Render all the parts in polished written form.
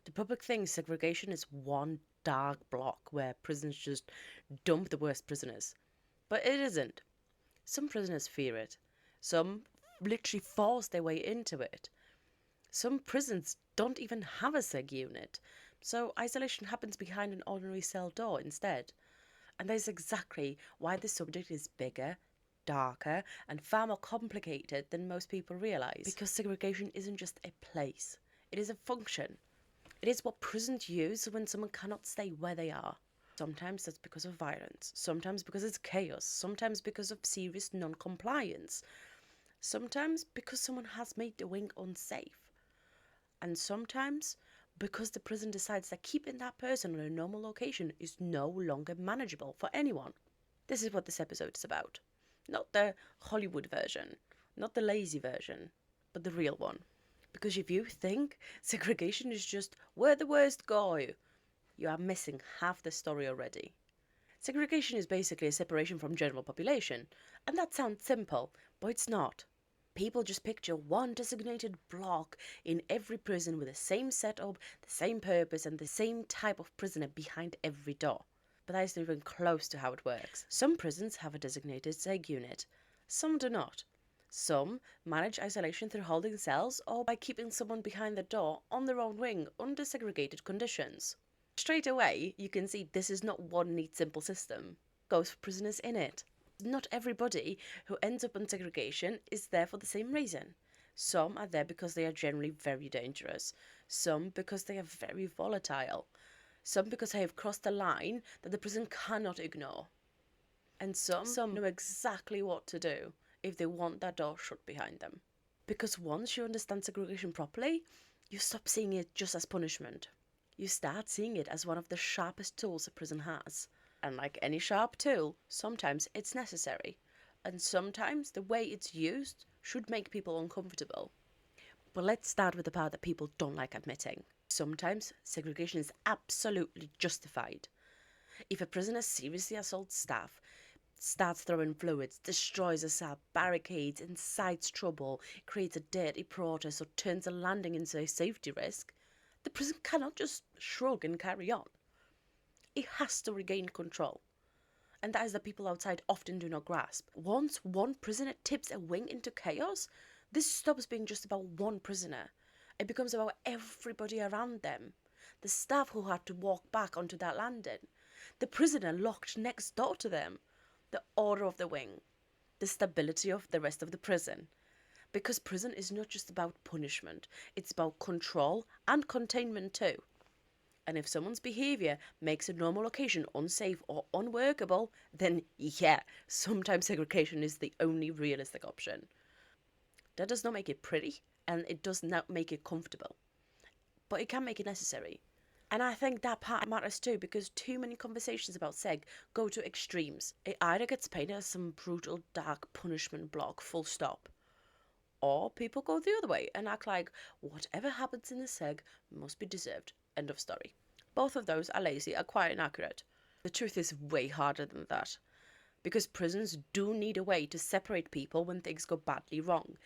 The public thinks segregation is one dark block where prisons just dump the worst prisoners. But it isn't. Some prisoners fear it. Some literally force their way into it. Some prisons don't even have a seg unit, so isolation happens behind an ordinary cell door instead. And that is exactly why the subject is bigger, darker, and far more complicated than most people realise. Because segregation isn't just a place, it is a function. It is what prisons use when someone cannot stay where they are. Sometimes that's because of violence, sometimes because it's chaos, sometimes because of serious non-compliance, sometimes because someone has made the wing unsafe, and sometimes because the prison decides that keeping that person in a normal location is no longer manageable for anyone. This is what this episode is about. Not the Hollywood version, not the lazy version, but the real one. Because if you think segregation is just where the worst go, you are missing half the story already. Segregation is basically a separation from general population, and that sounds simple, but it's not. People just picture one designated block in every prison with the same setup, the same purpose, and the same type of prisoner behind every door. But that isn't even close to how it works. Some prisons have a designated seg unit, some do not. Some manage isolation through holding cells or by keeping someone behind the door on their own wing under segregated conditions. Straight away, you can see this is not one neat simple system. It goes for prisoners in it. Not everybody who ends up on segregation is there for the same reason. Some are there because they are generally very dangerous. Some because they are very volatile. Some because they have crossed a line that the prison cannot ignore. And some know exactly what to do if they want that door shut behind them. Because once you understand segregation properly, you stop seeing it just as punishment. You start seeing it as one of the sharpest tools a prison has. And like any sharp tool, sometimes it's necessary. And sometimes the way it's used should make people uncomfortable. But let's start with the part that people don't like admitting. Sometimes segregation is absolutely justified. If a prisoner seriously assaults staff, starts throwing fluids, destroys a cell, barricades, incites trouble, creates a dirty protest, or turns a landing into a safety risk, the prison cannot just shrug and carry on. It has to regain control. And that is that people outside often do not grasp. Once one prisoner tips a wing into chaos, this stops being just about one prisoner. It becomes about everybody around them. The staff who had to walk back onto that landing. The prisoner locked next door to them. The order of the wing. The stability of the rest of the prison. Because prison is not just about punishment. It's about control and containment too. And if someone's behaviour makes a normal location unsafe or unworkable, then yeah, sometimes segregation is the only realistic option. That does not make it pretty, and it does not make it comfortable. But it can make it necessary. And I think that part matters too, because too many conversations about seg go to extremes. It either gets painted as some brutal, dark punishment block, full stop. Or people go the other way and act like whatever happens in the seg must be deserved. End of story. Both of those are lazy, are quite inaccurate. The truth is way harder than that. Because prisons do need a way to separate people when things go badly wrong.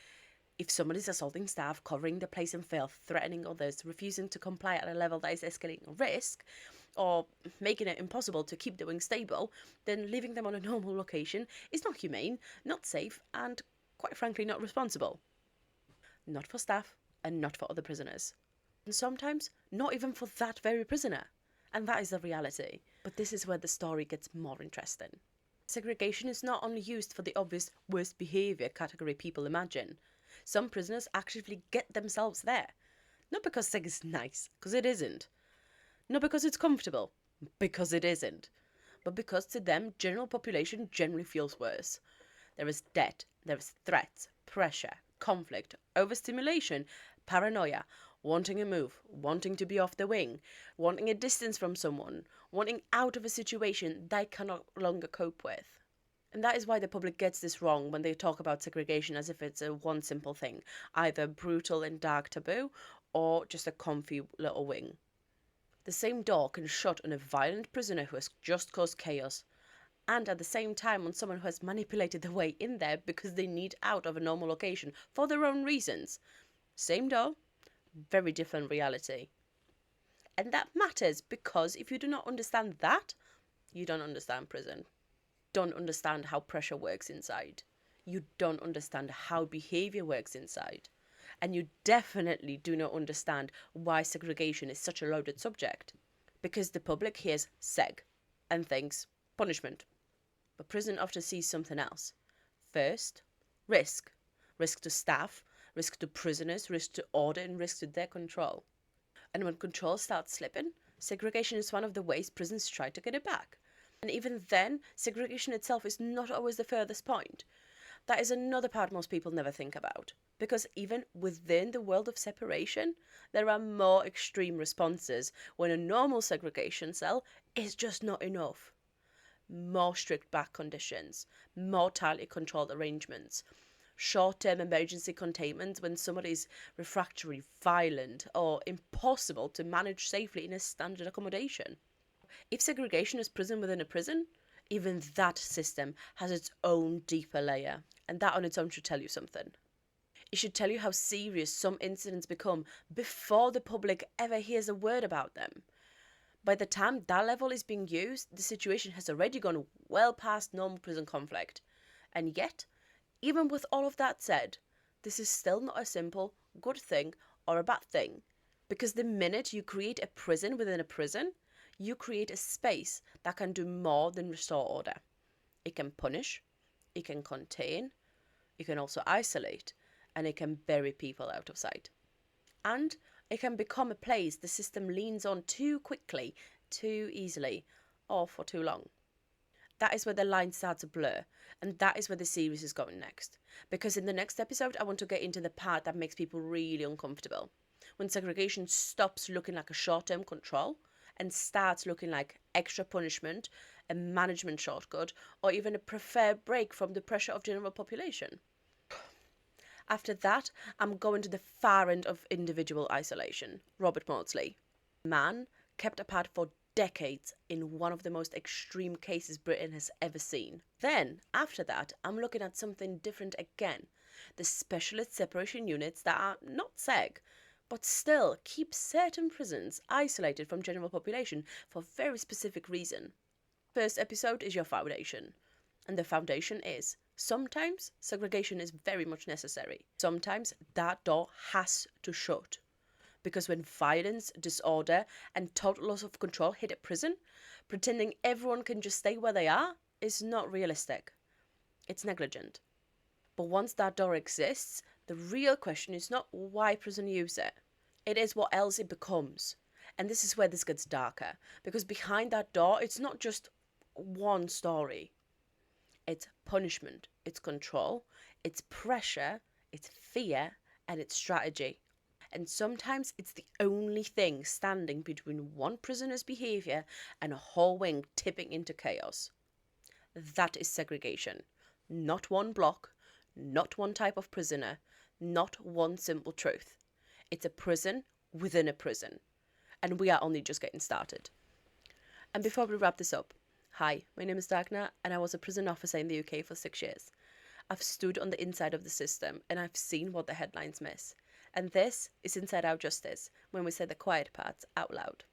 If somebody's assaulting staff, covering the place in filth, threatening others, refusing to comply at a level that is escalating risk, or making it impossible to keep the wing stable, then leaving them on a normal location is not humane, not safe, and quite frankly not responsible. Not for staff, and not for other prisoners. And sometimes not even for that very prisoner. And that is the reality. But this is where the story gets more interesting. Segregation is not only used for the obvious worst behaviour category people imagine. Some prisoners actively get themselves there. Not because seg is nice, because it isn't. Not because it's comfortable, because it isn't. But because to them, general population generally feels worse. There is debt, there is threats, pressure, conflict, overstimulation, paranoia, wanting a move, wanting to be off the wing, wanting a distance from someone, wanting out of a situation they cannot longer cope with. And that is why the public gets this wrong when they talk about segregation as if it's a one simple thing, either brutal and dark taboo or just a comfy little wing. The same door can shut on a violent prisoner who has just caused chaos, and at the same time on someone who has manipulated their way in there because they need out of a normal location for their own reasons. Same door, very different reality. And that matters because if you do not understand that, you don't understand prison. Don't understand how pressure works inside. You don't understand how behavior works inside. And you definitely do not understand why segregation is such a loaded subject. Because the public hears seg and thinks punishment. But prison often sees something else. First, risk. Risk to staff, risk to prisoners, risk to order, and risk to their control. And when control starts slipping, segregation is one of the ways prisons try to get it back. And even then, segregation itself is not always the furthest point. That is another part most people never think about. Because even within the world of separation, there are more extreme responses when a normal segregation cell is just not enough. More strict back conditions, more tightly controlled arrangements, short-term emergency containment when somebody is refractory, violent, or impossible to manage safely in a standard accommodation. If segregation is prison within a prison, even that system has its own deeper layer, and that on its own should tell you something. It should tell you how serious some incidents become before the public ever hears a word about them. By the time that level is being used, the situation has already gone well past normal prison conflict. And yet, even with all of that said, this is still not a simple good thing or a bad thing. Because the minute you create a prison within a prison, you create a space that can do more than restore order. It can punish, it can contain, it can also isolate, and it can bury people out of sight. And it can become a place the system leans on too quickly, too easily, or for too long. That is where the line starts to blur, and that is where the series is going next. Because in the next episode, I want to get into the part that makes people really uncomfortable. When segregation stops looking like a short-term control and starts looking like extra punishment, a management shortcut, or even a preferred break from the pressure of general population. After that, I'm going to the far end of individual isolation, Robert Maudsley. Man kept apart for decades in one of the most extreme cases Britain has ever seen. Then, after that, I'm looking at something different again. The specialist separation units that are not seg, but still keep certain prisons isolated from general population for very specific reason. First episode is your foundation. And the foundation is, sometimes segregation is very much necessary. Sometimes that door has to shut. Because when violence, disorder, and total loss of control hit a prison, pretending everyone can just stay where they are is not realistic. It's negligent. But once that door exists, the real question is not why prison use it. It is what else it becomes. And this is where this gets darker. Because behind that door, it's not just one story. It's punishment, it's control, it's pressure, it's fear, and it's strategy. And sometimes it's the only thing standing between one prisoner's behaviour and a whole wing tipping into chaos. That is segregation. Not one block, not one type of prisoner, not one simple truth. It's a prison within a prison. And we are only just getting started. And before we wrap this up, hi, my name is Dagna, and I was a prison officer in the UK for 6 years. I've stood on the inside of the system, and I've seen what the headlines miss. And this is Inside Out Justice, when we say the quiet parts out loud.